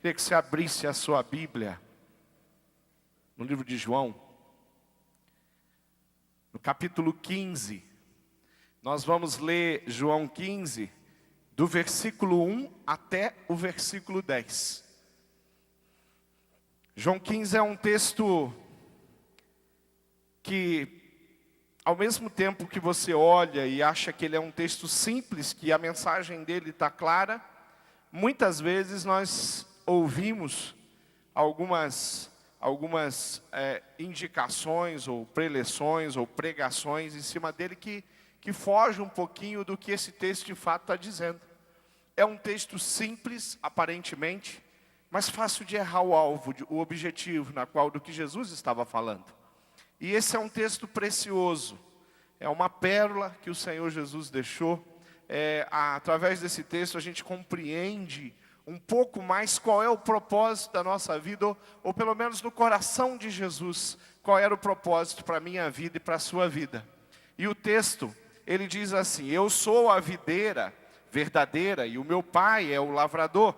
Queria que você abrisse a sua Bíblia no livro de João, no capítulo 15. Nós vamos ler João 15, do versículo 1 até o versículo 10. João 15 é um texto que, ao mesmo tempo que você olha e acha que ele é um texto simples, que a mensagem dele está clara, muitas vezes nós ouvimos algumas indicações, ou preleções, ou pregações em cima dele que foge um pouquinho do que esse texto de fato está dizendo. É um texto simples, aparentemente, mas fácil de errar o alvo, o objetivo do que Jesus estava falando. E esse é um texto precioso, é uma pérola que o Senhor Jesus deixou. Através desse texto a gente compreende um pouco mais qual é o propósito da nossa vida, ou pelo menos no coração de Jesus, qual era o propósito para a minha vida e para a sua vida. E o texto, ele diz assim: eu sou a videira verdadeira e o meu pai é o lavrador.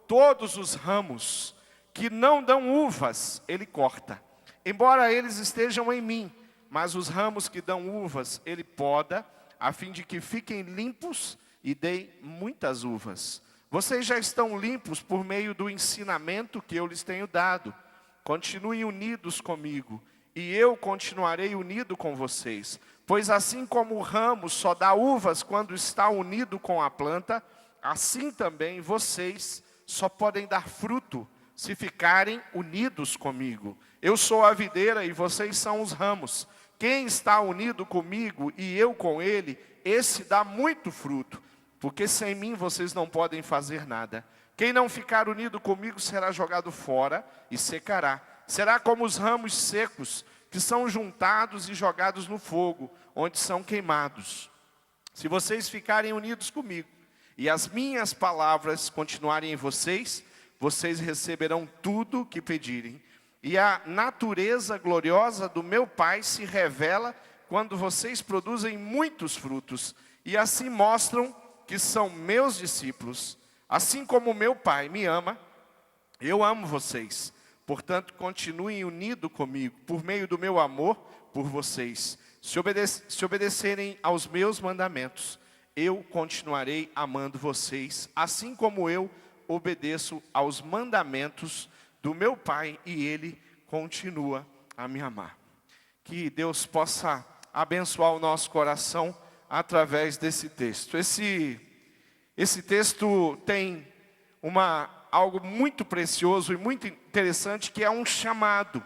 Todos os ramos que não dão uvas, ele corta, embora eles estejam em mim. Mas os ramos que dão uvas, ele poda, a fim de que fiquem limpos e deem muitas uvas. Vocês já estão limpos por meio do ensinamento que eu lhes tenho dado. Continuem unidos comigo, e eu continuarei unido com vocês. Pois assim como o ramo só dá uvas quando está unido com a planta, assim também vocês só podem dar fruto se ficarem unidos comigo. Eu sou a videira e vocês são os ramos. Quem está unido comigo e eu com ele, esse dá muito fruto, porque sem mim vocês não podem fazer nada. Quem não ficar unido comigo será jogado fora e secará. Será como os ramos secos que são juntados e jogados no fogo, onde são queimados. Se vocês ficarem unidos comigo e as minhas palavras continuarem em vocês, vocês receberão tudo o que pedirem. E a natureza gloriosa do meu Pai se revela quando vocês produzem muitos frutos, e assim mostram que são meus discípulos. Assim como meu Pai me ama, eu amo vocês. Portanto, continuem unidos comigo, por meio do meu amor por vocês. Se obedecerem aos meus mandamentos, eu continuarei amando vocês, assim como eu obedeço aos mandamentos do meu Pai, e Ele continua a me amar. Que Deus possa abençoar o nosso coração através desse texto. Esse texto tem algo muito precioso e muito interessante, que é um chamado.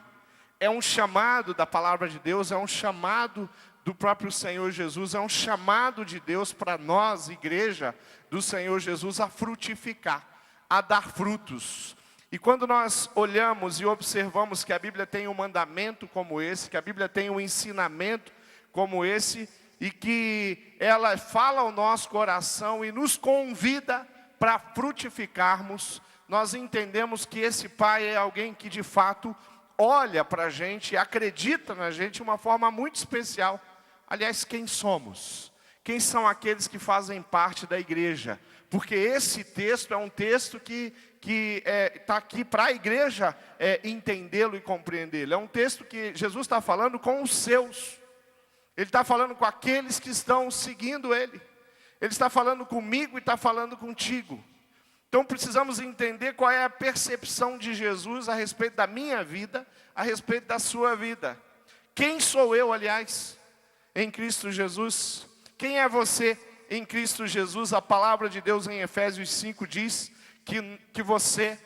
É um chamado da palavra de Deus, é um chamado do próprio Senhor Jesus, é um chamado de Deus para nós, igreja do Senhor Jesus, a frutificar, a dar frutos. E quando nós olhamos e observamos que a Bíblia tem um mandamento como esse, que a Bíblia tem um ensinamento como esse, e que ela fala ao nosso coração e nos convida para frutificarmos, nós entendemos que esse Pai é alguém que de fato olha para a gente e acredita na gente de uma forma muito especial. Aliás, quem somos? Quem são aqueles que fazem parte da igreja? Porque esse texto é um texto que está aqui para a igreja entendê-lo e compreendê-lo. É um texto que Jesus está falando com os seus. Ele está falando com aqueles que estão seguindo Ele. Ele está falando comigo e está falando contigo. Então precisamos entender qual é a percepção de Jesus a respeito da minha vida, a respeito da sua vida. Quem sou eu, aliás, em Cristo Jesus? Quem é você em Cristo Jesus? A palavra de Deus em Efésios 5 diz que você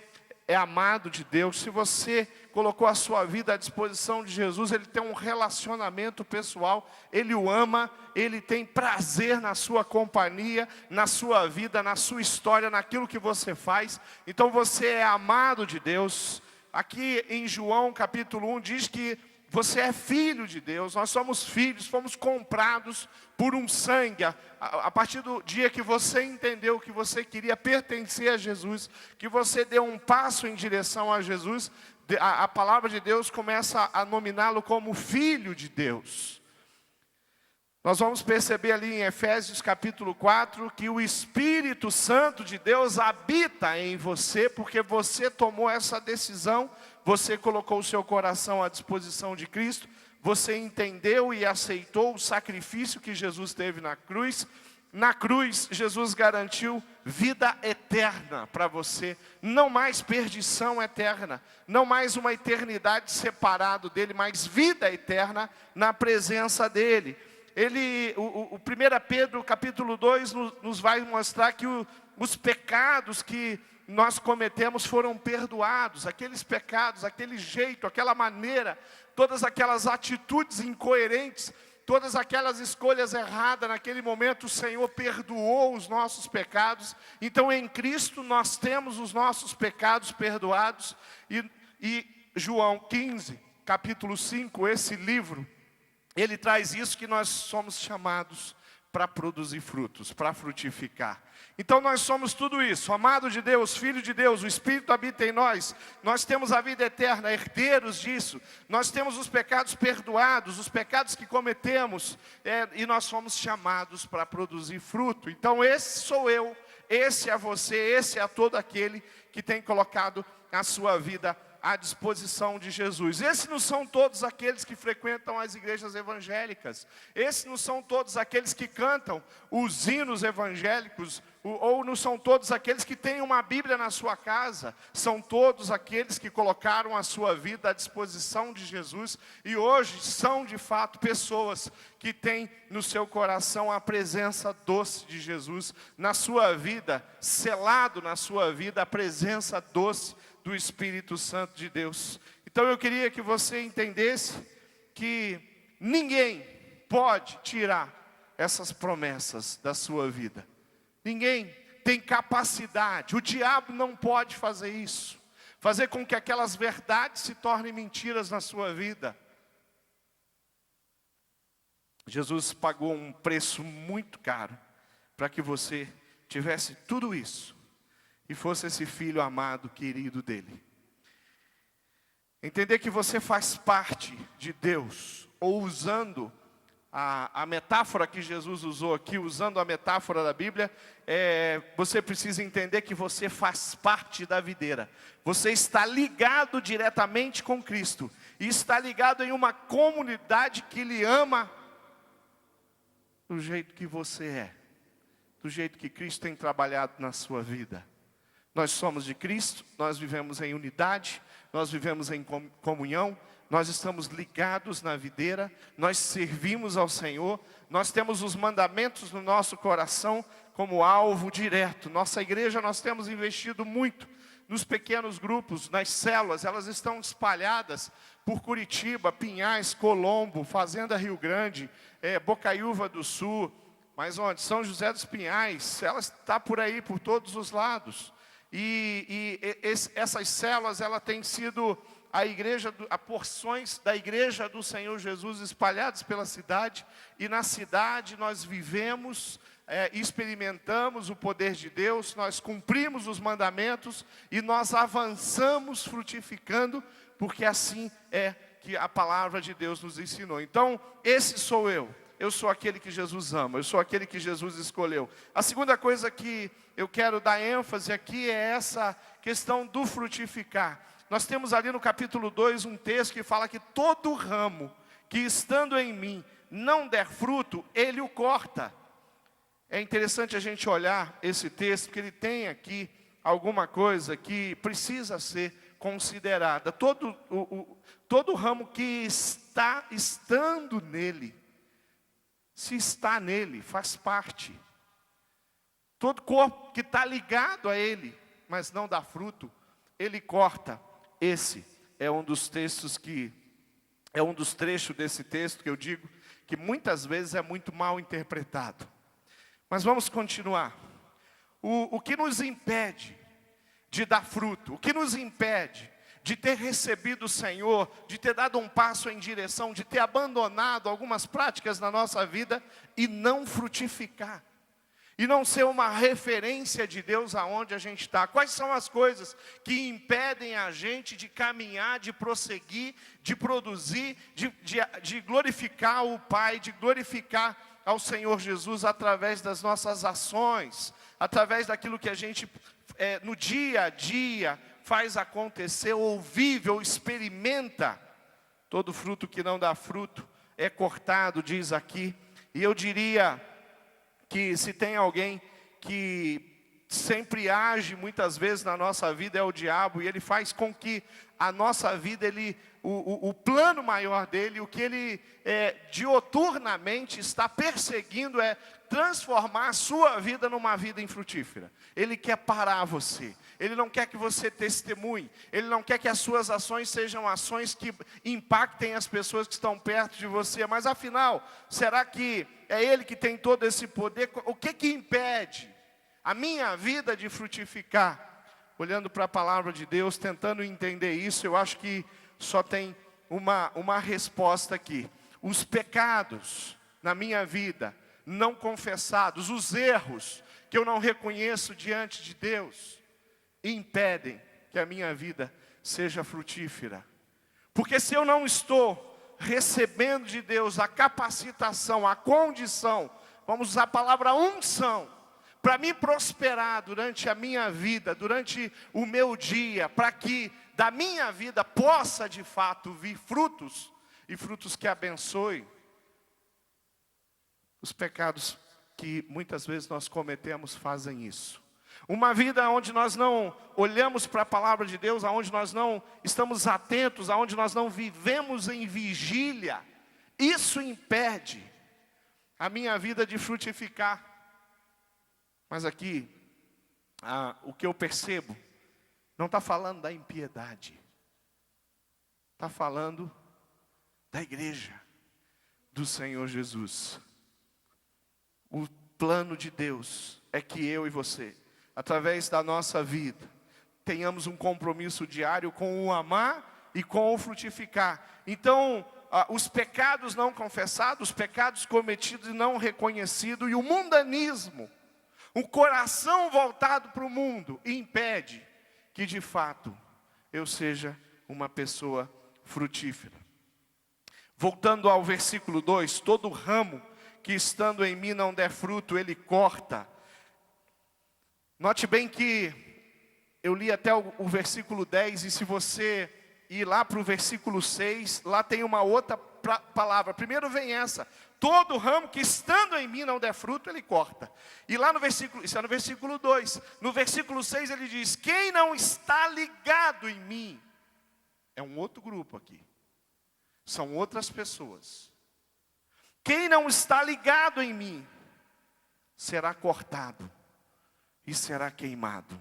é amado de Deus. Se você colocou a sua vida à disposição de Jesus, Ele tem um relacionamento pessoal, Ele o ama, Ele tem prazer na sua companhia, na sua vida, na sua história, naquilo que você faz. Então você é amado de Deus. Aqui em João capítulo 1 diz que você é filho de Deus. Nós somos filhos, fomos comprados por um sangue. A partir do dia que você entendeu que você queria pertencer a Jesus, que você deu um passo em direção a Jesus, a palavra de Deus começa a nominá-lo como filho de Deus. Nós vamos perceber ali em Efésios capítulo 4 que o Espírito Santo de Deus habita em você, porque você tomou essa decisão, você colocou o seu coração à disposição de Cristo, você entendeu e aceitou o sacrifício que Jesus teve na cruz. Na cruz, Jesus garantiu vida eterna para você, não mais perdição eterna, não mais uma eternidade separado dele, mas vida eterna na presença dele. O 1 Pedro capítulo 2 nos vai mostrar que os pecados que nós cometemos foram perdoados, aqueles pecados, aquele jeito, aquela maneira, todas aquelas atitudes incoerentes, todas aquelas escolhas erradas, naquele momento o Senhor perdoou os nossos pecados. Então em Cristo nós temos os nossos pecados perdoados. E João 15, capítulo 5, esse livro, ele traz isso, que nós somos chamados para produzir frutos, para frutificar. Então nós somos tudo isso, amado de Deus, filho de Deus, o Espírito habita em nós, nós temos a vida eterna, herdeiros disso, nós temos os pecados perdoados, os pecados que cometemos, e nós somos chamados para produzir fruto. Então esse sou eu, esse é você, esse é todo aquele que tem colocado a sua vida à disposição de Jesus. Esses não são todos aqueles que frequentam as igrejas evangélicas. Esses não são todos aqueles que cantam os hinos evangélicos. Ou não são todos aqueles que têm uma Bíblia na sua casa. São todos aqueles que colocaram a sua vida à disposição de Jesus. E hoje são de fato pessoas que têm no seu coração a presença doce de Jesus. Na sua vida, selado na sua vida, a presença doce do Espírito Santo de Deus. Então eu queria que você entendesse que ninguém pode tirar essas promessas da sua vida. Ninguém tem capacidade, o diabo não pode fazer isso, fazer com que aquelas verdades se tornem mentiras na sua vida. Jesus pagou um preço muito caro para que você tivesse tudo isso e fosse esse filho amado, querido dele. Entender que você faz parte de Deus, ou usando a metáfora que Jesus usou aqui, usando a metáfora da Bíblia, você precisa entender que você faz parte da videira. Você está ligado diretamente com Cristo, e está ligado em uma comunidade que lhe ama do jeito que você é, do jeito que Cristo tem trabalhado na sua vida. Nós somos de Cristo, nós vivemos em unidade, nós vivemos em comunhão, nós estamos ligados na videira, nós servimos ao Senhor, nós temos os mandamentos no nosso coração como alvo direto. Nossa igreja, nós temos investido muito nos pequenos grupos, nas células, elas estão espalhadas por Curitiba, Pinhais, Colombo, Fazenda Rio Grande, Bocaiúva do Sul, mas onde? São José dos Pinhais, ela está por aí, por todos os lados. Essas células, ela tem sido a porções da igreja do Senhor Jesus espalhadas pela cidade, e na cidade nós vivemos, experimentamos o poder de Deus, nós cumprimos os mandamentos e nós avançamos frutificando, porque assim é que a palavra de Deus nos ensinou. Então, esse sou eu sou aquele que Jesus ama, eu sou aquele que Jesus escolheu. A segunda coisa que eu quero dar ênfase aqui é essa questão do frutificar. Nós temos ali no capítulo 2 um texto que fala que todo ramo que estando em mim não der fruto, ele o corta. É interessante a gente olhar esse texto, porque ele tem aqui alguma coisa que precisa ser considerada. Todo ramo que está estando nele, se está nele, faz parte. Todo corpo que está ligado a ele, mas não dá fruto, ele corta. Esse é um dos textos é um dos trechos desse texto que eu digo que muitas vezes é muito mal interpretado. Mas vamos continuar. O que nos impede de dar fruto, o que nos impede de ter recebido o Senhor, de ter dado um passo em direção, de ter abandonado algumas práticas na nossa vida e não frutificar, e não ser uma referência de Deus aonde a gente está. Quais são as coisas que impedem a gente de caminhar, de prosseguir, de produzir, de glorificar o Pai, de glorificar ao Senhor Jesus através das nossas ações, através daquilo que a gente no dia a dia faz acontecer, ou vive, ou experimenta. Todo fruto que não dá fruto é cortado, diz aqui. E eu diria que se tem alguém que sempre age muitas vezes na nossa vida é o diabo, e ele faz com que a nossa vida, o plano maior dele, o que ele dioturnamente está perseguindo é transformar a sua vida numa vida infrutífera. Ele quer parar você, ele não quer que você testemunhe, ele não quer que as suas ações sejam ações que impactem as pessoas que estão perto de você. Mas afinal, será que é ele que tem todo esse poder? O que impede a minha vida de frutificar? Olhando para a palavra de Deus, tentando entender isso, eu acho que só tem uma resposta aqui. Os pecados na minha vida, não confessados, os erros que eu não reconheço diante de Deus, impedem que a minha vida seja frutífera. Porque se eu não estou recebendo de Deus a capacitação, a condição, vamos usar a palavra unção, para me prosperar durante a minha vida, durante o meu dia, para que da minha vida possa de fato vir frutos, e frutos que abençoem, os pecados que muitas vezes nós cometemos fazem isso. Uma vida onde nós não olhamos para a palavra de Deus, onde nós não estamos atentos, onde nós não vivemos em vigília, isso impede a minha vida de frutificar. Mas aqui, o que eu percebo, não está falando da impiedade. Está falando da igreja do Senhor Jesus. O plano de Deus é que eu e você, através da nossa vida, tenhamos um compromisso diário com o amar e com o frutificar. Então, os pecados não confessados, os pecados cometidos e não reconhecidos, e o mundanismo, o coração voltado para o mundo, impede que de fato eu seja uma pessoa frutífera. Voltando ao versículo 2, todo ramo que estando em mim não der fruto, ele corta. Note bem que eu li até o versículo 10, e se você ir lá para o versículo 6, lá tem uma outra palavra. Primeiro vem essa: todo ramo que estando em mim não der fruto, ele corta. E lá no versículo, isso é no versículo 2. No versículo 6 ele diz: quem não está ligado em mim, é um outro grupo aqui. São outras pessoas. Quem não está ligado em mim, será cortado e será queimado.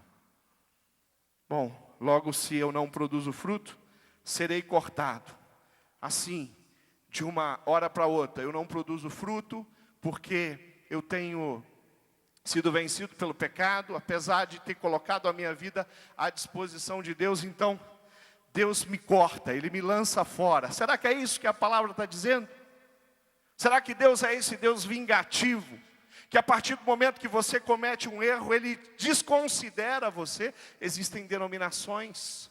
Bom, logo se eu não produzo fruto, serei cortado. Assim, de uma hora para outra, eu não produzo fruto, porque eu tenho sido vencido pelo pecado, apesar de ter colocado a minha vida à disposição de Deus. Então, Deus me corta, Ele me lança fora. Será que é isso que a palavra está dizendo? Será que Deus é esse Deus vingativo, que a partir do momento que você comete um erro, Ele desconsidera você? Existem denominações,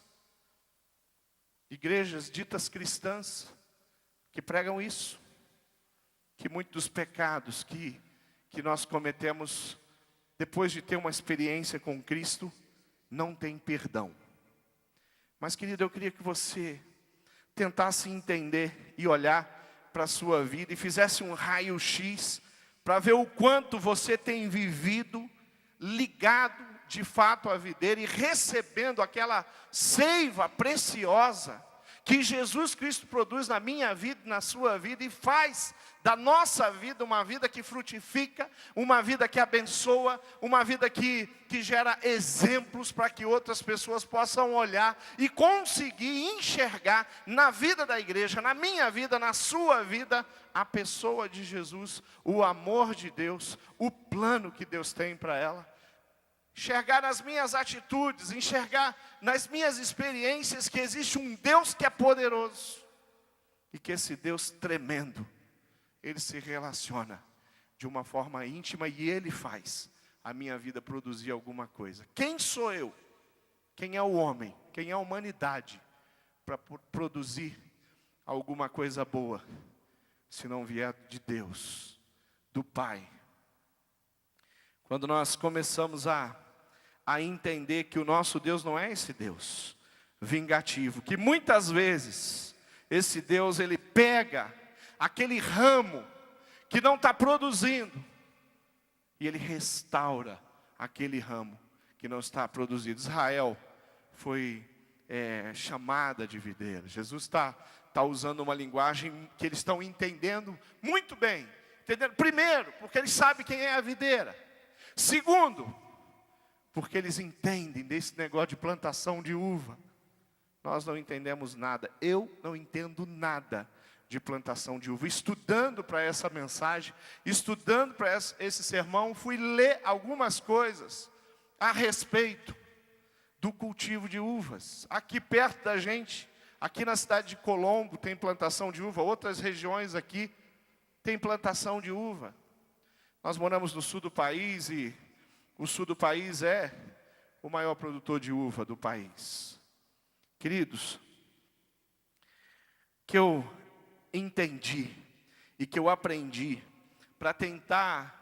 igrejas ditas cristãs, que pregam isso, que muitos dos pecados que nós cometemos, depois de ter uma experiência com Cristo, não tem perdão. Mas, querido, eu queria que você tentasse entender e olhar para a sua vida e fizesse um raio-x para ver o quanto você tem vivido ligado de fato à videira e recebendo aquela seiva preciosa que Jesus Cristo produz na minha vida, na sua vida, e faz da nossa vida uma vida que frutifica, uma vida que abençoa, uma vida que gera exemplos para que outras pessoas possam olhar e conseguir enxergar na vida da igreja, na minha vida, na sua vida, a pessoa de Jesus, o amor de Deus, o plano que Deus tem para ela. Enxergar nas minhas atitudes, enxergar nas minhas experiências que existe um Deus que é poderoso. E que esse Deus tremendo, Ele se relaciona de uma forma íntima e Ele faz a minha vida produzir alguma coisa. Quem sou eu? Quem é o homem? Quem é a humanidade para produzir alguma coisa boa, se não vier de Deus? do Pai. Quando nós começamos a entender que o nosso Deus não é esse Deus vingativo, que muitas vezes esse Deus, ele pega aquele ramo que não está produzindo e ele restaura aquele ramo que não está produzindo. Israel foi chamada de videira. Jesus está usando uma linguagem que eles estão entendendo muito bem. Primeiro, porque eles sabem quem é a videira. Segundo, porque eles entendem desse negócio de plantação de uva. Nós não entendemos nada. Eu não entendo nada de plantação de uva. Estudando para essa mensagem, estudando para esse sermão, fui ler algumas coisas a respeito do cultivo de uvas. Aqui perto da gente, aqui na cidade de Colombo, tem plantação de uva. Outras regiões aqui tem plantação de uva. Nós moramos no sul do país e o sul do país é o maior produtor de uva do país. Queridos, que eu entendi e que eu aprendi para tentar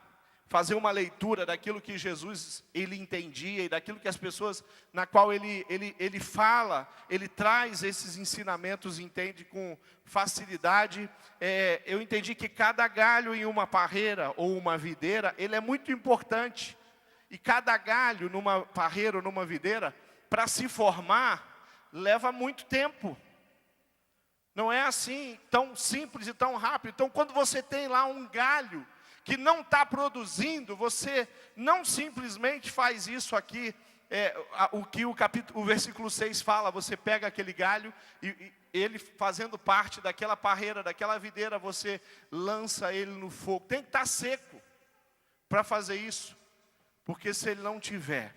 fazer uma leitura daquilo que Jesus ele entendia e daquilo que as pessoas na qual ele fala, ele traz esses ensinamentos, entende com facilidade. Eu entendi que cada galho em uma parreira ou uma videira, ele é muito importante. E cada galho numa parreira ou numa videira, para se formar, leva muito tempo. Não é assim tão simples e tão rápido. Então, quando você tem lá um galho que não está produzindo, você não simplesmente faz isso aqui, o que o versículo 6 fala, você pega aquele galho e ele fazendo parte daquela parreira, daquela videira, você lança ele no fogo. Tem que estar seco para fazer isso, porque se ele não tiver,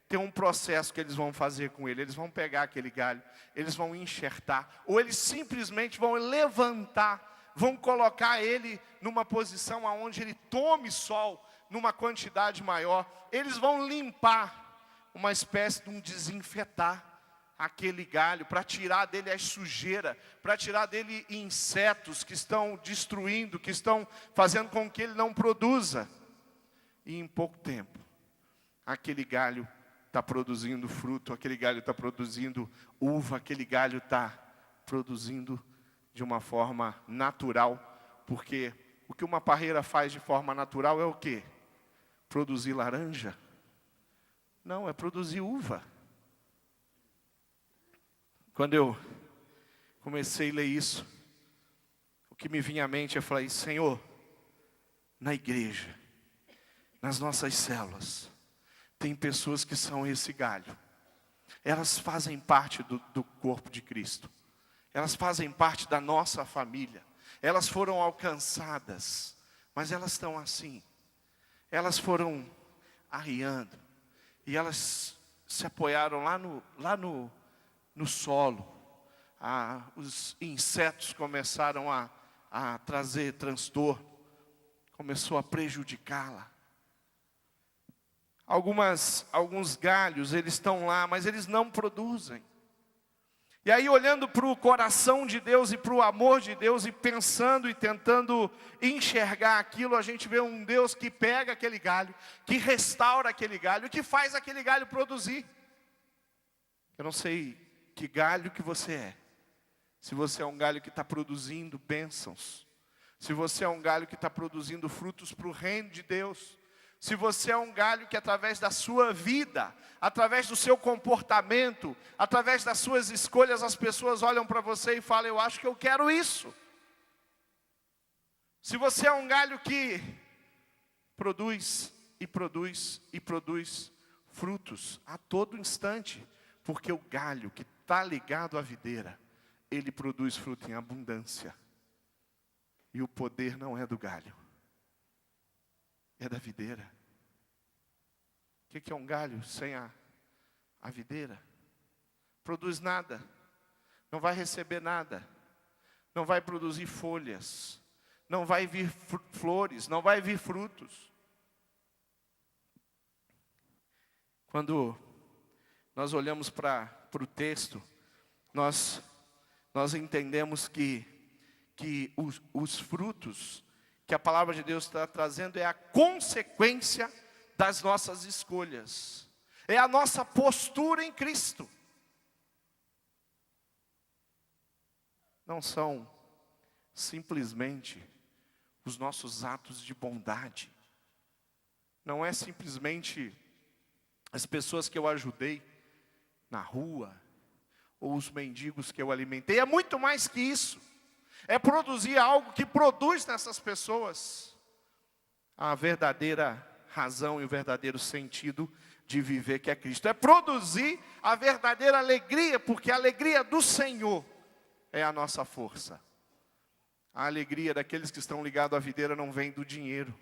tem um processo que eles vão fazer com ele. Eles vão pegar aquele galho, eles vão enxertar, ou eles simplesmente vão levantar, vão colocar ele numa posição onde ele tome sol, numa quantidade maior. Eles vão limpar, uma espécie de um desinfetar aquele galho, para tirar dele a sujeira, para tirar dele insetos que estão destruindo, que estão fazendo com que ele não produza. E em pouco tempo, aquele galho está produzindo fruto, aquele galho está produzindo uva, aquele galho está produzindo de uma forma natural, porque o que uma parreira faz de forma natural é o quê? Produzir laranja? Não, é produzir uva. Quando eu comecei a ler isso, o que me vinha à mente, eu falei, Senhor, na igreja, nas nossas células, tem pessoas que são esse galho. Elas fazem parte do corpo de Cristo. Elas fazem parte da nossa família. Elas foram alcançadas, mas elas estão assim. Elas foram arriando. E elas se apoiaram lá no solo. Os insetos começaram a trazer transtorno. Começou a prejudicá-la. Alguns galhos, eles estão lá, mas eles não produzem. E aí, olhando para o coração de Deus e para o amor de Deus, e pensando e tentando enxergar aquilo, a gente vê um Deus que pega aquele galho, que restaura aquele galho, e que faz aquele galho produzir. Eu não sei que galho que você é. Se você é um galho que está produzindo bênçãos. Se você é um galho que está produzindo frutos para o reino de Deus. Se você é um galho que através da sua vida, através do seu comportamento, através das suas escolhas, as pessoas olham para você e falam, eu acho que eu quero isso. Se você é um galho que produz e produz e produz frutos a todo instante, porque o galho que está ligado à videira, ele produz fruto em abundância. E o poder não é do galho. É da videira. O que é um galho sem a videira? Produz nada. Não vai receber nada. Não vai produzir folhas. Não vai vir flores. Não vai vir frutos. Quando nós olhamos para o texto, nós entendemos que os frutos que a palavra de Deus está trazendo é a consequência das nossas escolhas. É a nossa postura em Cristo. Não são simplesmente os nossos atos de bondade. Não é simplesmente as pessoas que eu ajudei na rua, ou os mendigos que eu alimentei. É muito mais que isso. É produzir algo que produz nessas pessoas a verdadeira razão e o verdadeiro sentido de viver, que é Cristo. É produzir a verdadeira alegria, porque a alegria do Senhor é a nossa força. A alegria daqueles que estão ligados à videira não vem do dinheiro,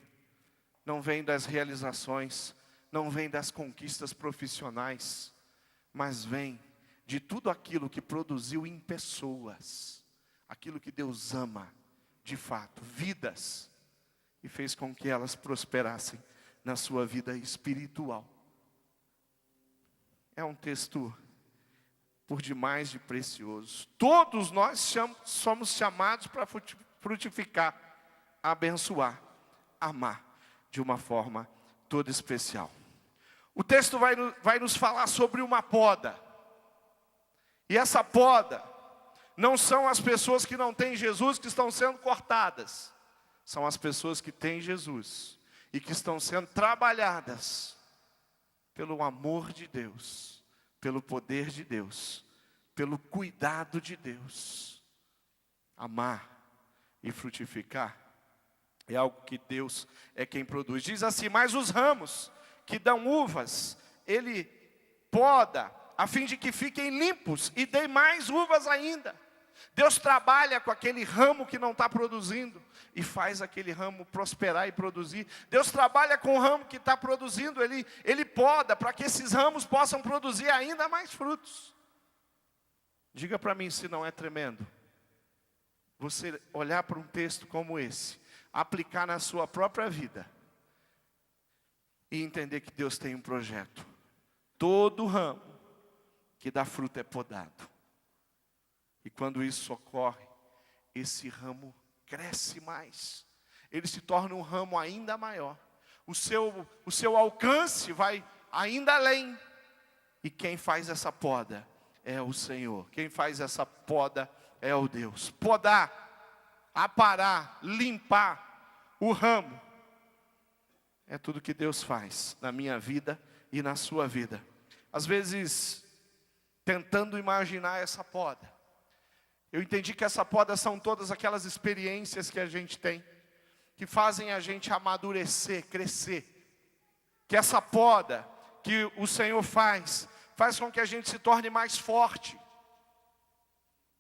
não vem das realizações, não vem das conquistas profissionais, mas vem de tudo aquilo que produziu em pessoas, aquilo que Deus ama, de fato, vidas, e fez com que elas prosperassem na sua vida espiritual. É um texto por demais de precioso. Todos nós somos chamados para frutificar, abençoar, amar de uma forma toda especial. O texto vai nos falar sobre uma poda. E essa poda não são as pessoas que não têm Jesus que estão sendo cortadas. São as pessoas que têm Jesus e que estão sendo trabalhadas pelo amor de Deus, pelo poder de Deus, pelo cuidado de Deus. Amar e frutificar é algo que Deus é quem produz. Diz assim: mas os ramos que dão uvas, ele poda, a fim de que fiquem limpos e dê mais uvas ainda. Deus trabalha com aquele ramo que não está produzindo e faz aquele ramo prosperar e produzir. Deus trabalha com o ramo que está produzindo, ele poda para que esses ramos possam produzir ainda mais frutos. Diga para mim se não é tremendo você olhar para um texto como esse, aplicar na sua própria vida e entender que Deus tem um projeto. Todo ramo que dá fruto é podado. E quando isso ocorre, esse ramo cresce mais. Ele se torna um ramo ainda maior. O seu alcance vai ainda além. E quem faz essa poda é o Senhor. Quem faz essa poda é o Deus. Podar, aparar, limpar o ramo. É tudo que Deus faz na minha vida e na sua vida. Às vezes, tentando imaginar essa poda, eu entendi que essa poda são todas aquelas experiências que a gente tem, que fazem a gente amadurecer, crescer. Que essa poda que o Senhor faz com que a gente se torne mais forte.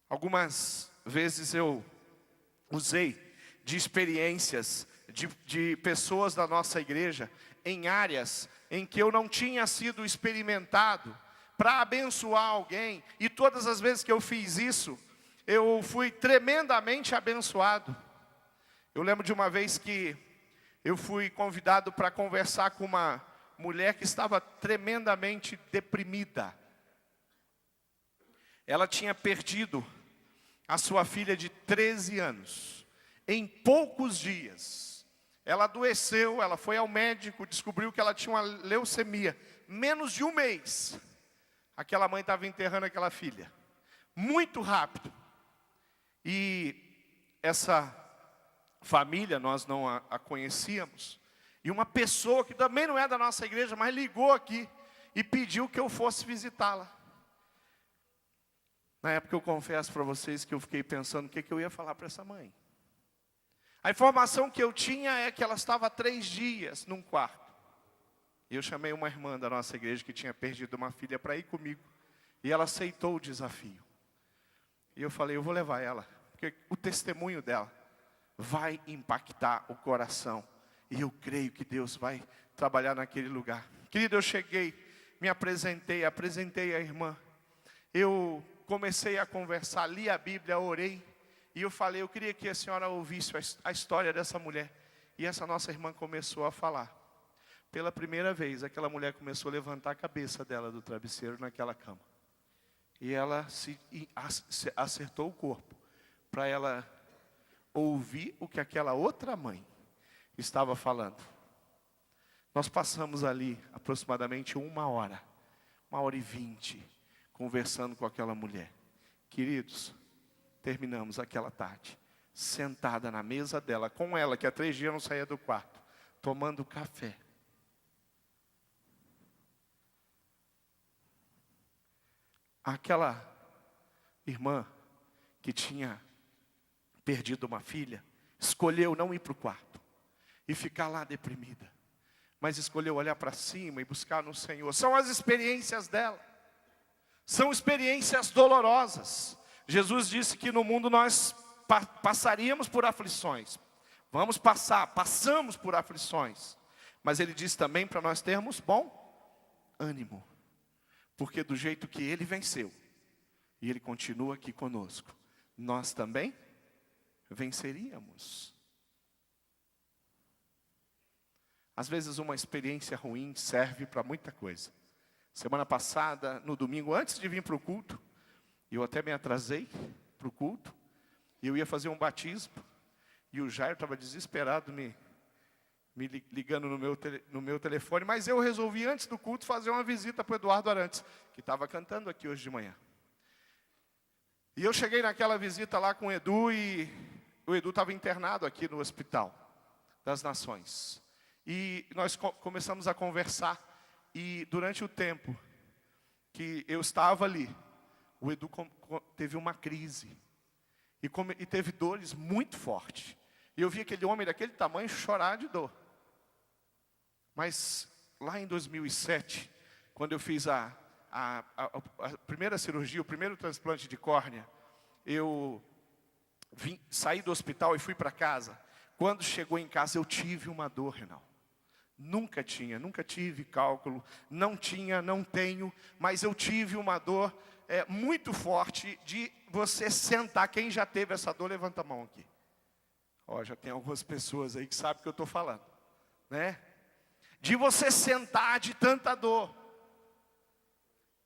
Algumas vezes eu usei de experiências de pessoas da nossa igreja em áreas em que eu não tinha sido experimentado para abençoar alguém. E todas as vezes que eu fiz isso, eu fui tremendamente abençoado. Eu lembro de uma vez que eu fui convidado para conversar com uma mulher que estava tremendamente deprimida. Ela tinha perdido a sua filha de 13 anos. Em poucos dias, ela adoeceu, ela foi ao médico, descobriu que ela tinha uma leucemia. Menos de um mês, aquela mãe estava enterrando aquela filha. Muito rápido. E essa família, nós não a conhecíamos. E uma pessoa que também não é da nossa igreja, mas ligou aqui e pediu que eu fosse visitá-la. Na época eu confesso para vocês que eu fiquei pensando o que eu ia falar para essa mãe. A informação que eu tinha é que ela estava há 3 dias num quarto. E eu chamei uma irmã da nossa igreja que tinha perdido uma filha para ir comigo. E ela aceitou o desafio. E eu falei, eu vou levar ela. Porque o testemunho dela vai impactar o coração. E eu creio que Deus vai trabalhar naquele lugar. Querido, eu cheguei, me apresentei a irmã. Eu comecei a conversar, li a Bíblia, orei. E eu falei, eu queria que a senhora ouvisse a história dessa mulher. E essa nossa irmã começou a falar. Pela primeira vez, aquela mulher começou a levantar a cabeça dela do travesseiro naquela cama. E ela acertou o corpo para ela ouvir o que aquela outra mãe estava falando. Nós passamos ali aproximadamente 1h e 20, conversando com aquela mulher. Queridos, terminamos aquela tarde, sentada na mesa dela, com ela, que há 3 dias não saía do quarto, tomando café. Aquela irmã que tinha perdido uma filha, escolheu não ir para o quarto e ficar lá deprimida, mas escolheu olhar para cima e buscar no Senhor. São as experiências dela, são experiências dolorosas. Jesus disse que no mundo nós passaríamos por aflições, passamos por aflições, mas Ele disse também para nós termos bom ânimo, porque do jeito que Ele venceu, e Ele continua aqui conosco, nós também venceríamos. Às vezes uma experiência ruim serve para muita coisa. Semana passada, no domingo, antes de vir para o culto, eu até me atrasei para o culto, e eu ia fazer um batismo, e o Jair estava desesperado me ligando no meu telefone, mas eu resolvi antes do culto fazer uma visita para o Eduardo Arantes, que estava cantando aqui hoje de manhã. E eu cheguei naquela visita lá com o Edu, e o Edu estava internado aqui no Hospital das Nações. E nós começamos a conversar, e durante o tempo que eu estava ali, o Edu teve uma crise, e teve dores muito fortes. E eu vi aquele homem daquele tamanho chorar de dor. Mas lá em 2007, quando eu fiz a primeira cirurgia, o primeiro transplante de córnea, eu saí do hospital e fui para casa. Quando chegou em casa, eu tive uma dor renal. Nunca tive cálculo, não tenho, mas eu tive uma dor muito forte de você sentar. Quem já teve essa dor, levanta a mão aqui. Já tem algumas pessoas aí que sabem o que eu estou falando, né? De você sentar de tanta dor.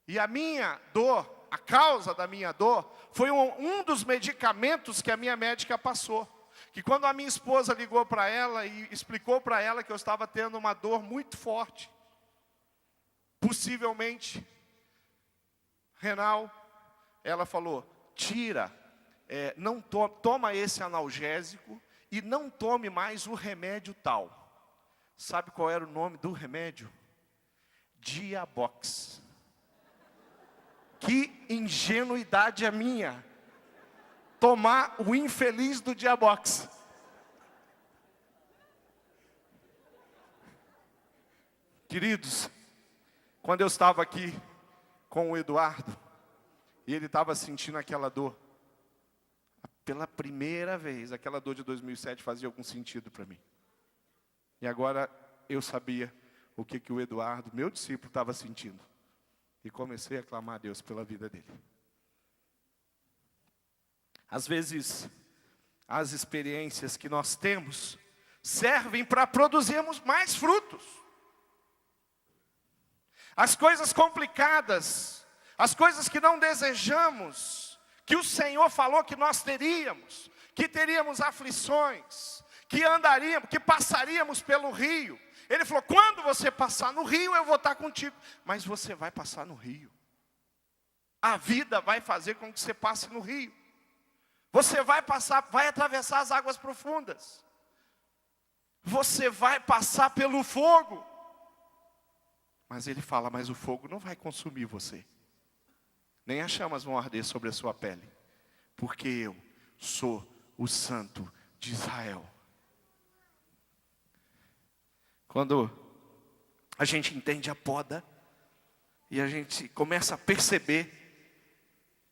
E a minha dor, a causa da minha dor, foi um dos medicamentos que a minha médica passou. Que quando a minha esposa ligou para ela e explicou para ela que eu estava tendo uma dor muito forte, possivelmente renal, ela falou: toma esse analgésico e não tome mais o remédio tal. Sabe qual era o nome do remédio? Diabox. Que ingenuidade a minha, tomar o infeliz do Diabox. Queridos, quando eu estava aqui com o Eduardo, e ele estava sentindo aquela dor, pela primeira vez, aquela dor de 2007 fazia algum sentido para mim. E agora eu sabia o que o Eduardo, meu discípulo, estava sentindo. E comecei a clamar a Deus pela vida dele. Às vezes, as experiências que nós temos servem para produzirmos mais frutos. As coisas complicadas, as coisas que não desejamos, que o Senhor falou que nós teríamos, que teríamos aflições, que passaríamos pelo rio. Ele falou: quando você passar no rio, eu vou estar contigo. Mas você vai passar no rio. A vida vai fazer com que você passe no rio. Você vai atravessar as águas profundas. Você vai passar pelo fogo. Mas ele fala: mas o fogo não vai consumir você. Nem as chamas vão arder sobre a sua pele. Porque eu sou o Santo de Israel. Quando a gente entende a poda, e a gente começa a perceber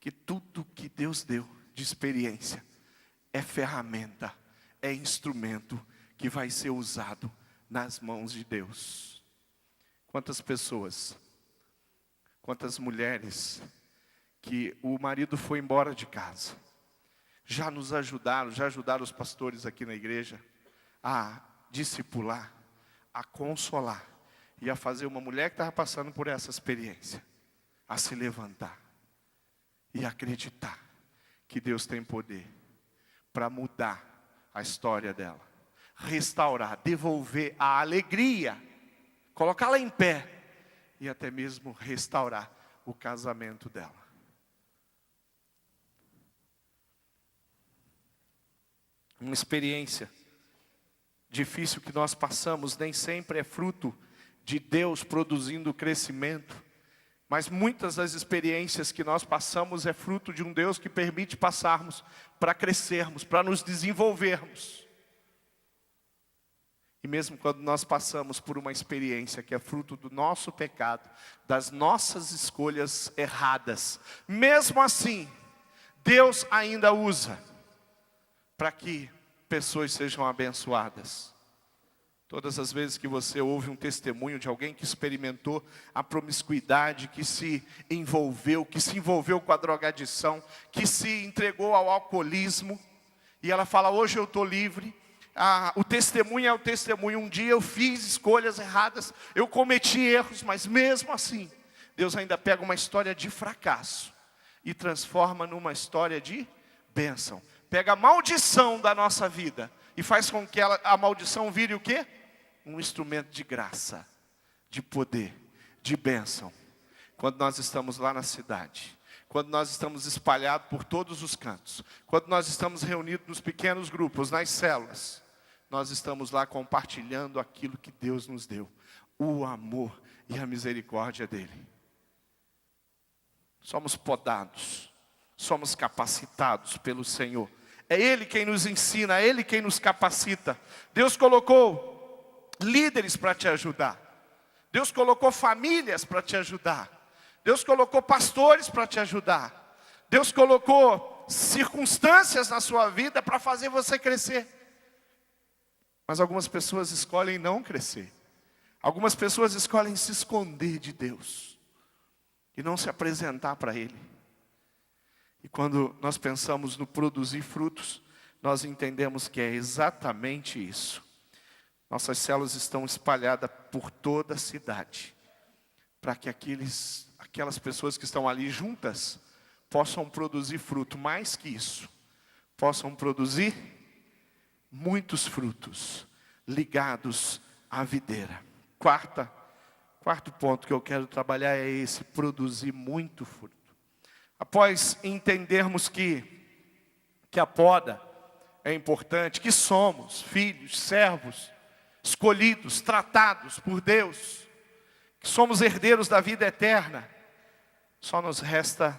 que tudo que Deus deu de experiência é ferramenta, é instrumento que vai ser usado nas mãos de Deus. Quantas pessoas, quantas mulheres que o marido foi embora de casa, já ajudaram os pastores aqui na igreja a discipular, a consolar e a fazer uma mulher que estava passando por essa experiência a se levantar e acreditar que Deus tem poder para mudar a história dela, restaurar, devolver a alegria, colocá-la em pé e até mesmo restaurar o casamento dela. Uma experiência difícil que nós passamos nem sempre é fruto de Deus produzindo crescimento, mas muitas das experiências que nós passamos é fruto de um Deus que permite passarmos para crescermos, para nos desenvolvermos. E mesmo quando nós passamos por uma experiência que é fruto do nosso pecado, das nossas escolhas erradas, mesmo assim, Deus ainda usa para que pessoas sejam abençoadas. Todas as vezes que você ouve um testemunho de alguém que experimentou a promiscuidade, que se envolveu com a drogadição, que se entregou ao alcoolismo, e ela fala, hoje eu estou livre. O testemunho é o testemunho, um dia eu fiz escolhas erradas, eu cometi erros, mas mesmo assim, Deus ainda pega uma história de fracasso e transforma numa história de bênção. Pega a maldição da nossa vida e faz com que a maldição vire o quê? Um instrumento de graça, de poder, de bênção. Quando nós estamos lá na cidade, quando nós estamos espalhados por todos os cantos, quando nós estamos reunidos nos pequenos grupos, nas células, nós estamos lá compartilhando aquilo que Deus nos deu, o amor e a misericórdia dEle. Somos podados, somos capacitados pelo Senhor. É Ele quem nos ensina, é Ele quem nos capacita. Deus colocou líderes para te ajudar. Deus colocou famílias para te ajudar. Deus colocou pastores para te ajudar. Deus colocou circunstâncias na sua vida para fazer você crescer. Mas algumas pessoas escolhem não crescer. Algumas pessoas escolhem se esconder de Deus e não se apresentar para Ele. E quando nós pensamos no produzir frutos, nós entendemos que é exatamente isso. Nossas células estão espalhadas por toda a cidade, para que aquelas pessoas que estão ali juntas possam produzir fruto, mais que isso, possam produzir muitos frutos ligados à videira. Quarto ponto que eu quero trabalhar é esse, produzir muito fruto. Após entendermos que a poda é importante, que somos filhos, servos, escolhidos, tratados por Deus, que somos herdeiros da vida eterna, só nos resta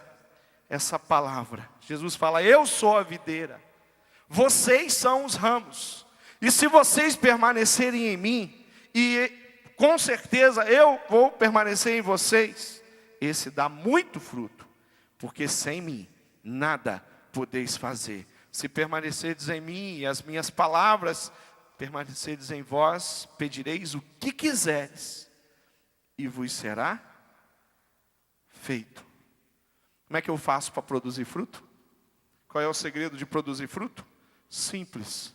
essa palavra. Jesus fala, eu sou a videira, vocês são os ramos, e se vocês permanecerem em mim, e com certeza eu vou permanecer em vocês, esse dá muito fruto, porque sem mim nada podeis fazer. Se permanecerdes em mim e as minhas palavras permanecerdes em vós, pedireis o que quiseres, e vos será feito. Como é que eu faço para produzir fruto? Qual é o segredo de produzir fruto? Simples.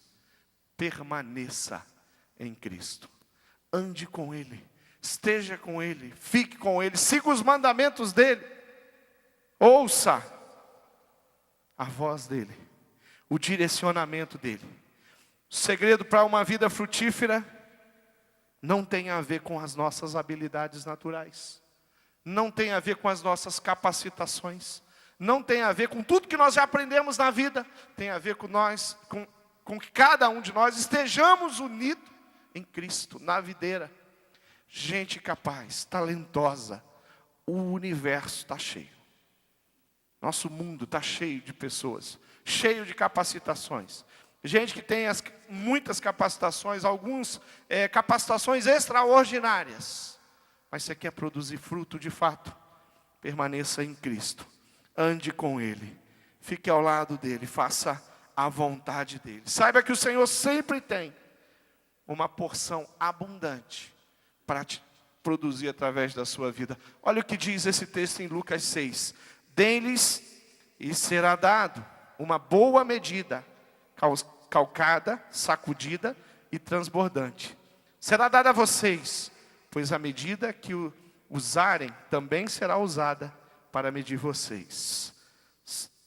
Permaneça em Cristo. Ande com Ele. Esteja com Ele. Fique com Ele. Siga os mandamentos dEle. Ouça a voz dEle. O direcionamento dEle. O segredo para uma vida frutífera não tem a ver com as nossas habilidades naturais. Não tem a ver com as nossas capacitações. Não tem a ver com tudo que nós já aprendemos na vida. Tem a ver com nós, com que cada um de nós estejamos unidos em Cristo, na videira. Gente capaz, talentosa. O universo está cheio. Nosso mundo está cheio de pessoas, cheio de capacitações. Gente que tem muitas capacitações, algumas capacitações extraordinárias. Mas você quer produzir fruto de fato? Permaneça em Cristo. Ande com Ele. Fique ao lado dEle. Faça a vontade dEle. Saiba que o Senhor sempre tem uma porção abundante para te produzir através da sua vida. Olha o que diz esse texto em Lucas 6. Dê-lhes e será dado uma boa medida, calcada, sacudida e transbordante. Será dada a vocês, pois a medida que usarem também será usada para medir vocês.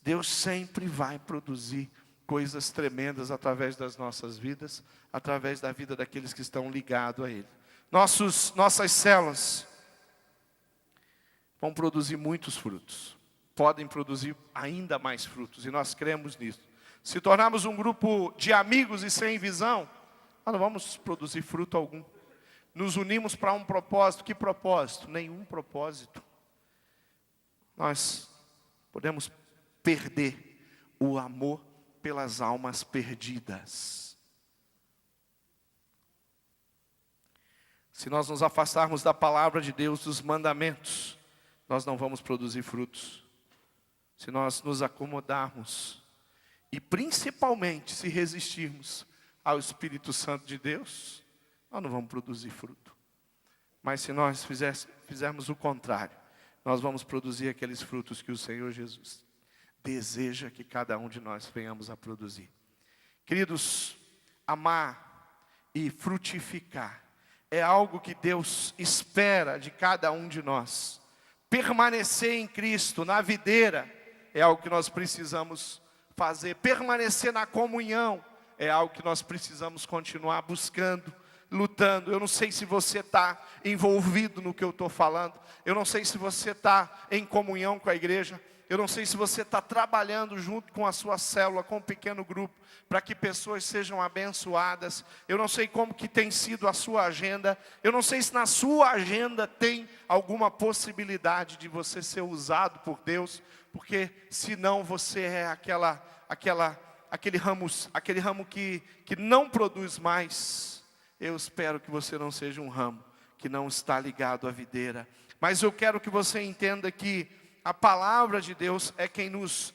Deus sempre vai produzir coisas tremendas através das nossas vidas, através da vida daqueles que estão ligados a Ele. Nossas células vão produzir muitos frutos, podem produzir ainda mais frutos, e nós cremos nisso. Se tornarmos um grupo de amigos e sem visão, nós não vamos produzir fruto algum. Nos unimos para um propósito. Que propósito? Nenhum propósito. Nós podemos perder o amor pelas almas perdidas. Se nós nos afastarmos da palavra de Deus, dos mandamentos, nós não vamos produzir frutos. Se nós nos acomodarmos e principalmente se resistirmos ao Espírito Santo de Deus, nós não vamos produzir fruto. Mas se nós fizermos o contrário, nós vamos produzir aqueles frutos que o Senhor Jesus deseja que cada um de nós venhamos a produzir. Queridos, amar e frutificar é algo que Deus espera de cada um de nós. Permanecer em Cristo, na videira, é algo que nós precisamos fazer. Permanecer na comunhão é algo que nós precisamos continuar buscando, lutando. Eu não sei se você está envolvido no que eu estou falando. Eu não sei se você está em comunhão com a igreja. Eu não sei se você está trabalhando junto com a sua célula, com um pequeno grupo, para que pessoas sejam abençoadas. Eu não sei como que tem sido a sua agenda. Eu não sei se na sua agenda tem alguma possibilidade de você ser usado por Deus, porque senão você é aquele ramo que não produz mais. Eu espero que você não seja um ramo que não está ligado à videira. Mas eu quero que você entenda que a palavra de Deus é quem nos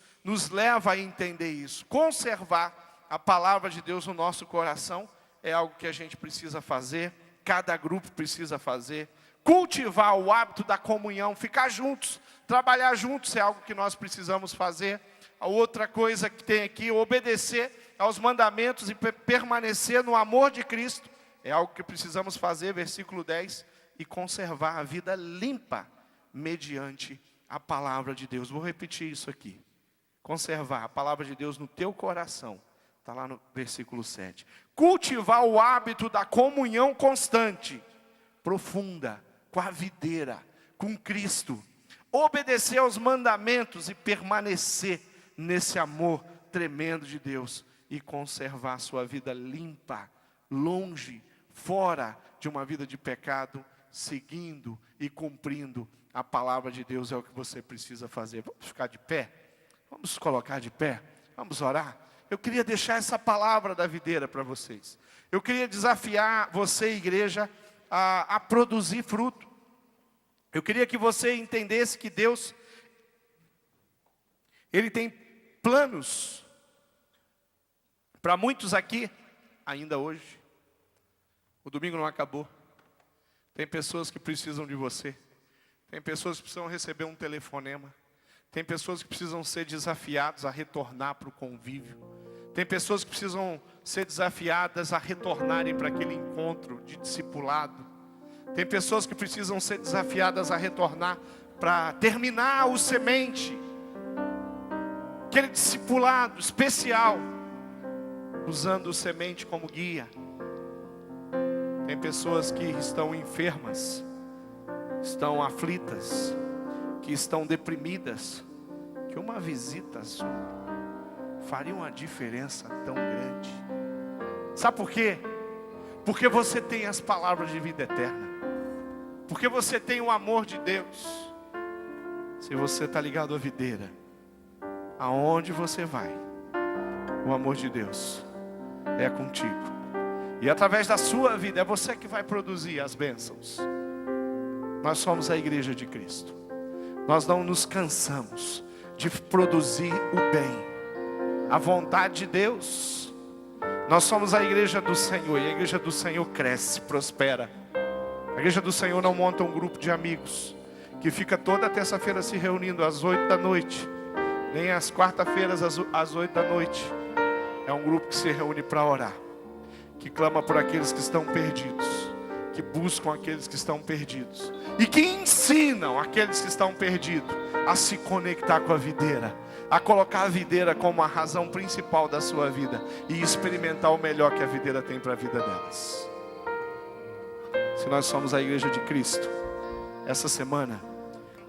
leva a entender isso. Conservar a palavra de Deus no nosso coração é algo que a gente precisa fazer, cada grupo precisa fazer. Cultivar o hábito da comunhão, ficar juntos, trabalhar juntos é algo que nós precisamos fazer. A outra coisa que tem aqui, obedecer aos mandamentos e permanecer no amor de Cristo, é algo que precisamos fazer, versículo 10, e conservar a vida limpa mediante a palavra de Deus. Vou repetir isso aqui. Conservar a palavra de Deus no teu coração. Está lá no versículo 7. Cultivar o hábito da comunhão constante, profunda, com a videira, com Cristo. Obedecer aos mandamentos e permanecer nesse amor tremendo de Deus. E conservar a sua vida limpa, longe, fora de uma vida de pecado, seguindo e cumprindo a palavra de Deus é o que você precisa fazer. Vamos ficar de pé? Vamos colocar de pé? Vamos orar? Eu queria deixar essa palavra da videira para vocês. Eu queria desafiar você, igreja, a produzir fruto. Eu queria que você entendesse que Deus, Ele tem planos para muitos aqui, ainda hoje. O domingo não acabou. Tem pessoas que precisam de você. Tem pessoas que precisam receber um telefonema. Tem pessoas que precisam ser desafiadas a retornar para o convívio. Tem pessoas que precisam ser desafiadas a retornarem para aquele encontro de discipulado. Tem pessoas que precisam ser desafiadas a retornar para terminar o semente. Aquele discipulado especial, usando o semente como guia. Tem pessoas que estão enfermas, estão aflitas, que estão deprimidas, que uma visita sua faria uma diferença tão grande. Sabe por quê? Porque você tem as palavras de vida eterna. Porque você tem o amor de Deus. Se você está ligado à videira, aonde você vai, o amor de Deus é contigo. E através da sua vida, é você que vai produzir as bênçãos. Nós somos a igreja de Cristo. Nós não nos cansamos de produzir o bem, a vontade de Deus. Nós somos a igreja do Senhor, e a igreja do Senhor cresce, prospera. A igreja do Senhor não monta um grupo de amigos que fica toda terça-feira se reunindo às 8 da noite, nem às quarta-feiras às 8 da noite. É um grupo que se reúne para orar, que clama por aqueles que estão perdidos, que buscam aqueles que estão perdidos, e que ensinam aqueles que estão perdidos a se conectar com a videira, a colocar a videira como a razão principal da sua vida e experimentar o melhor que a videira tem para a vida delas. Se nós somos a igreja de Cristo, essa semana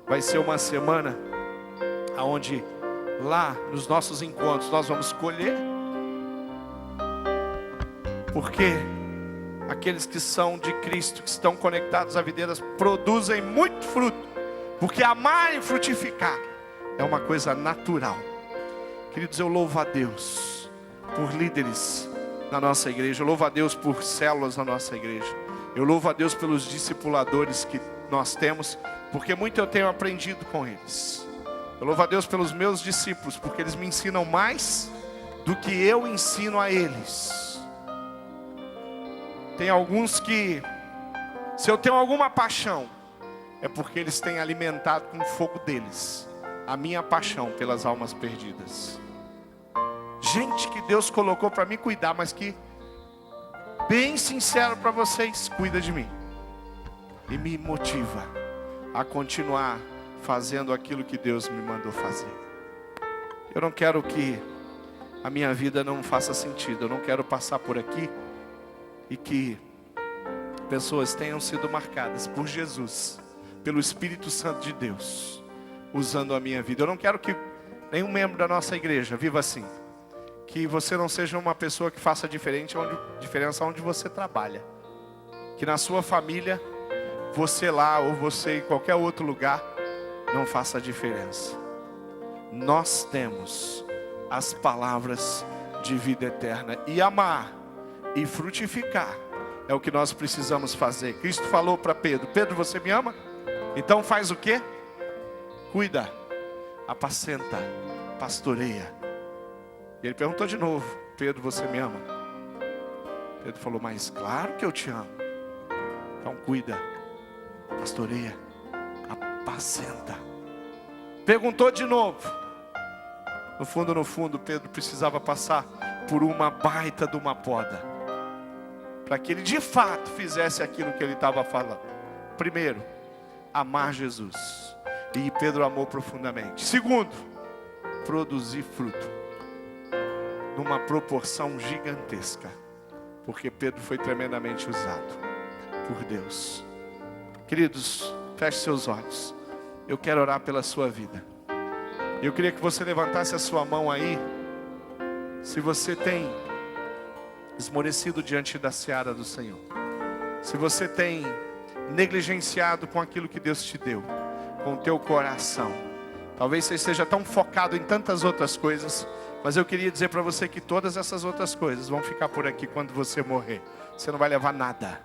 vai ser uma semana onde lá nos nossos encontros nós vamos colher, porque aqueles que são de Cristo, que estão conectados à videira, produzem muito fruto, porque amar e frutificar é uma coisa natural. Queridos, eu louvo a Deus por líderes na nossa igreja, eu louvo a Deus por células na nossa igreja, eu louvo a Deus pelos discipuladores que nós temos, porque muito eu tenho aprendido com eles. Eu louvo a Deus pelos meus discípulos, porque eles me ensinam mais do que eu ensino a eles. Tem alguns que, se eu tenho alguma paixão, é porque eles têm alimentado com o fogo deles a minha paixão pelas almas perdidas. Gente que Deus colocou para me cuidar, mas que, bem sincero para vocês, cuida de mim e me motiva a continuar fazendo aquilo que Deus me mandou fazer. Eu não quero que a minha vida não faça sentido. Eu não quero passar por aqui e que pessoas tenham sido marcadas por Jesus, pelo Espírito Santo de Deus, usando a minha vida. Eu não quero que nenhum membro da nossa igreja viva assim. Que você não seja uma pessoa que faça diferença onde você trabalha. Que na sua família, você lá ou você em qualquer outro lugar, não faça diferença. Nós temos as palavras de vida eterna. E amar e frutificar é o que nós precisamos fazer. Cristo falou para Pedro: Pedro, você me ama? Então faz o quê? Cuida, apacenta, pastoreia. E ele perguntou de novo: Pedro, você me ama? Pedro falou: mas claro que eu te amo. Então cuida, pastoreia, apacenta. Perguntou de novo. No fundo, Pedro precisava passar por uma baita de uma poda, para que ele de fato fizesse aquilo que ele estava falando. Primeiro, amar Jesus. E Pedro amou profundamente. Segundo, produzir fruto numa proporção gigantesca, porque Pedro foi tremendamente usado por Deus. Queridos, feche seus olhos. Eu quero orar pela sua vida. Eu queria que você levantasse a sua mão aí, se você tem esmorecido diante da seara do Senhor, se você tem negligenciado com aquilo que Deus te deu, com o teu coração. Talvez você esteja tão focado em tantas outras coisas, mas eu queria dizer para você que todas essas outras coisas vão ficar por aqui quando você morrer. Você não vai levar nada,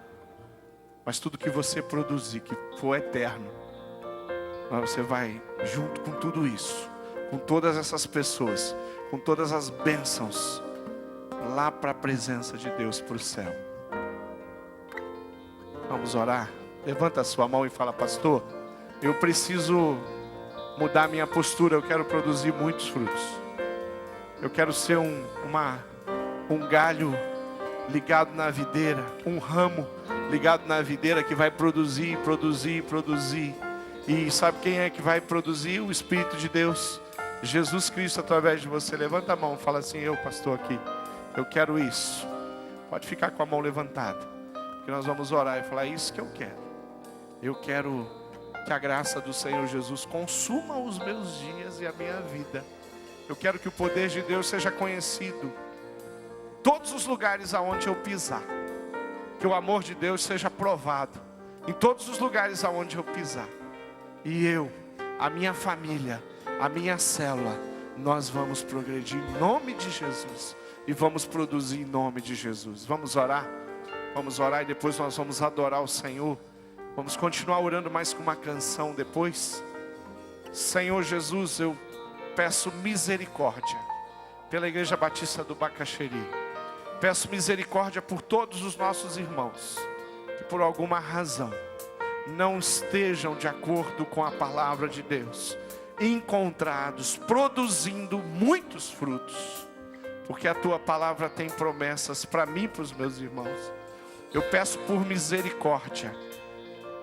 mas tudo que você produzir, que for eterno, você vai junto com tudo isso, com todas essas pessoas, com todas as bênçãos, lá para a presença de Deus, para o céu. Vamos orar? Levanta a sua mão e fala: pastor, eu preciso mudar minha postura, eu quero produzir muitos frutos. Eu quero ser um galho ligado na videira, um ramo ligado na videira que vai produzir. E sabe quem é que vai produzir? O Espírito de Deus, Jesus Cristo, através de você. Levanta a mão, fala assim: eu, pastor, aqui, eu quero isso. Pode ficar com a mão levantada, porque nós vamos orar e falar: isso que eu quero. Eu quero que a graça do Senhor Jesus consuma os meus dias e a minha vida. Eu quero que o poder de Deus seja conhecido todos os lugares aonde eu pisar. Que o amor de Deus seja provado em todos os lugares aonde eu pisar. E eu, a minha família, a minha célula, nós vamos progredir em nome de Jesus. E vamos produzir em nome de Jesus. Vamos orar? Vamos orar e depois nós vamos adorar o Senhor. Vamos continuar orando mais com uma canção depois. Senhor Jesus, eu peço misericórdia pela Igreja Batista do Bacaxeri. Peço misericórdia por todos os nossos irmãos que por alguma razão não estejam de acordo com a palavra de Deus, encontrados, produzindo muitos frutos, porque a tua palavra tem promessas para mim e para os meus irmãos. Eu peço por misericórdia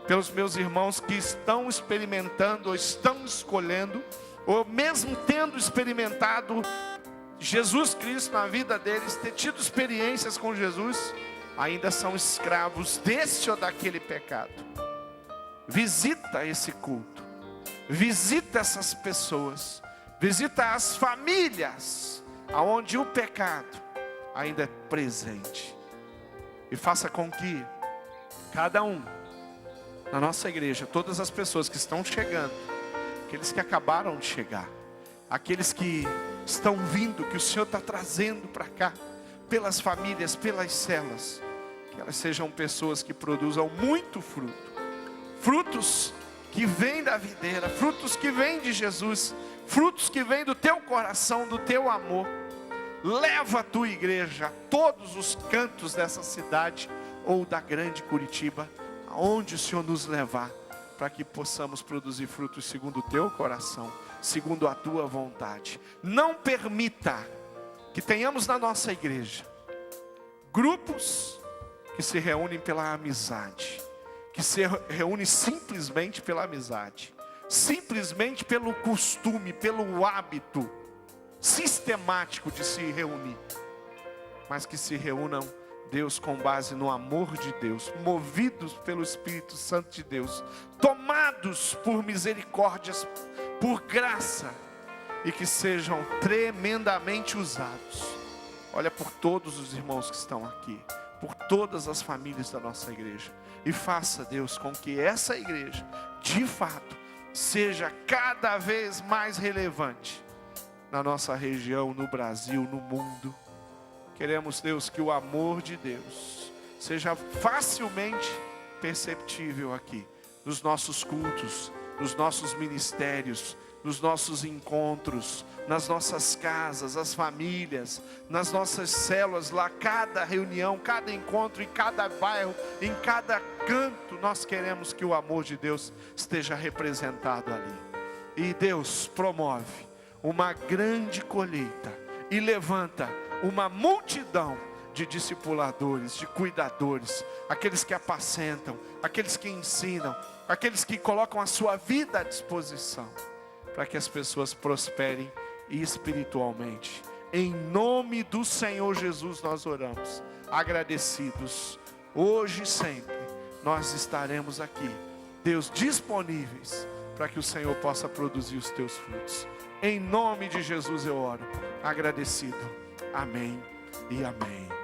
pelos meus irmãos que estão experimentando ou estão escolhendo ou mesmo tendo experimentado Jesus Cristo na vida deles, ter tido experiências com Jesus, ainda são escravos desse ou daquele pecado. Visita esse culto, visita essas pessoas, visita as famílias aonde o pecado ainda é presente, e faça com que cada um na nossa igreja, todas as pessoas que estão chegando, aqueles que acabaram de chegar, aqueles que estão vindo, que o Senhor está trazendo para cá, pelas famílias, pelas celas, que elas sejam pessoas que produzam muito fruto, frutos que vêm da videira, frutos que vêm de Jesus, frutos que vêm do teu coração, do teu amor. Leva a tua igreja a todos os cantos dessa cidade ou da grande Curitiba, aonde o Senhor nos levar, para que possamos produzir frutos segundo o teu coração, segundo a tua vontade. Não permita que tenhamos na nossa igreja grupos que se reúnem pela amizade, que se reúnem simplesmente pela amizade, simplesmente pelo costume, pelo hábito sistemático de se reunir, mas que se reúnam, Deus, com base no amor de Deus, movidos pelo Espírito Santo de Deus, tomados por misericórdias, por graça, e que sejam tremendamente usados. Olha por todos os irmãos que estão aqui, por todas as famílias da nossa igreja, e faça, Deus, com que essa igreja, de fato, seja cada vez mais relevante na nossa região, no Brasil, no mundo. Queremos, Deus, que o amor de Deus seja facilmente perceptível aqui, nos nossos cultos, nos nossos ministérios, nos nossos encontros, nas nossas casas, as famílias, nas nossas células lá, cada reunião, cada encontro, em cada bairro, em cada canto, nós queremos que o amor de Deus esteja representado ali. E Deus promove uma grande colheita e levanta uma multidão de discipuladores, de cuidadores, aqueles que apacentam, aqueles que ensinam, aqueles que colocam a sua vida à disposição, para que as pessoas prosperem espiritualmente. Em nome do Senhor Jesus nós oramos, agradecidos. Hoje e sempre nós estaremos aqui, Deus, disponíveis para que o Senhor possa produzir os teus frutos. Em nome de Jesus eu oro, agradecido. Amém e amém.